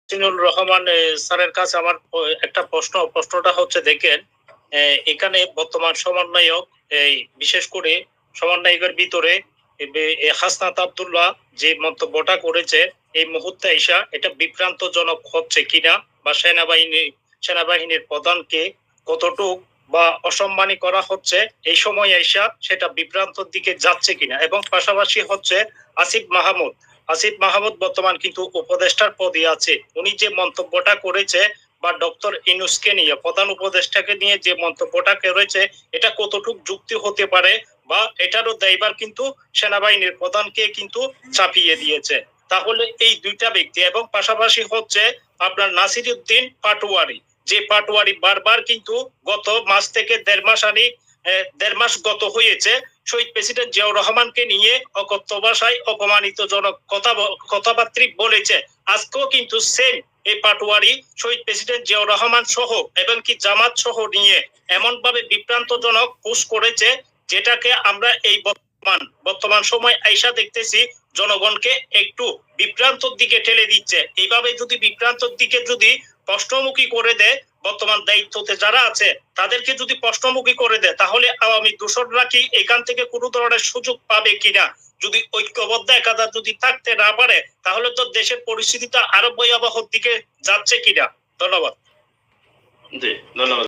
সিনুল রহমান স্যারের কাছে আমার একটা প্রশ্নটা হচ্ছে দেখেন, এখানে বর্তমান সমন্বয়ক এই বিশেষ করে সমন্বয়কের ভিতরে হাসনাত আব্দুল্লাহ যে মন্তব্যটা করেছে এই মুহূর্তে আইসা এটা বিভ্রান্তজনক হচ্ছে কিনা, বা সেনাবাহিনীর প্রধানকে কতটুক বা অসম্মানী করা হচ্ছে এই সময় আইসা সেটা বিভ্রান্তর দিকে যাচ্ছে কিনা। এবং পাশাপাশি হচ্ছে আসিফ মাহমুদ বর্তমান কিন্তু উপদেষ্টার পদে আছে। উনি যে মন্তব্যটা করেছে বা ডক্টর ইউনূসকে নিয়ে, প্রধান উপদেষ্টাকে নিয়ে যে মন্তব্যটা করেছে, এটা কতটুক যুক্তি হতে পারে, বা এটারও দায়ভার কিন্তু সেনাবাহিনীর প্রধানকে কিন্তু চাপিয়ে দিয়েছে। তাহলে এই দুইটা ব্যক্তি এবং পাশাপাশি হচ্ছে আপনার নাসিরউদ্দিন পাটোয়ারি, যে পাটোয়ারি বারবার কিন্তু গত মাস থেকে দেড় মাস গত হয়েছে শহীদ প্রেসিডেন্ট জিয়াউর রহমানকে নিয়ে অকথ্য ভাষায় অপমানিতজনক কথাবার্তা বলেছে। আজকেও কিন্তু সেম এই পাটোয়ারি শহীদ প্রেসিডেন্ট জিয়াউর রহমান সহ এবং কি জামাত সহ নিয়ে এমন ভাবে বিভ্রান্তজনক পোস্ট করেছে, যেটাকে আমরা এই বর্তমান সময় আইসা দেখতেছি জনগণকে একটু বিভ্রান্তর দিকে ঠেলে দিচ্ছে। এইভাবে যদি বিভ্রান্তর দিকে যদি প্রশ্নমুখী করে দেয়, বর্তমান দায়িত্বতে যারা আছে তাদেরকে যদি প্রশ্নমুখী করে দেয়, তাহলে আওয়ামী দোসররা কি এখান থেকে কোনো ধরনের সুযোগ পাবে কিনা? যদি ঐক্যবদ্ধ একাধার যদি থাকতে না পারে, তাহলে তো দেশের পরিস্থিতিটা আরো ভয়াবহ দিকে যাচ্ছে কিনা। ধন্যবাদ। জি, ধন্যবাদ।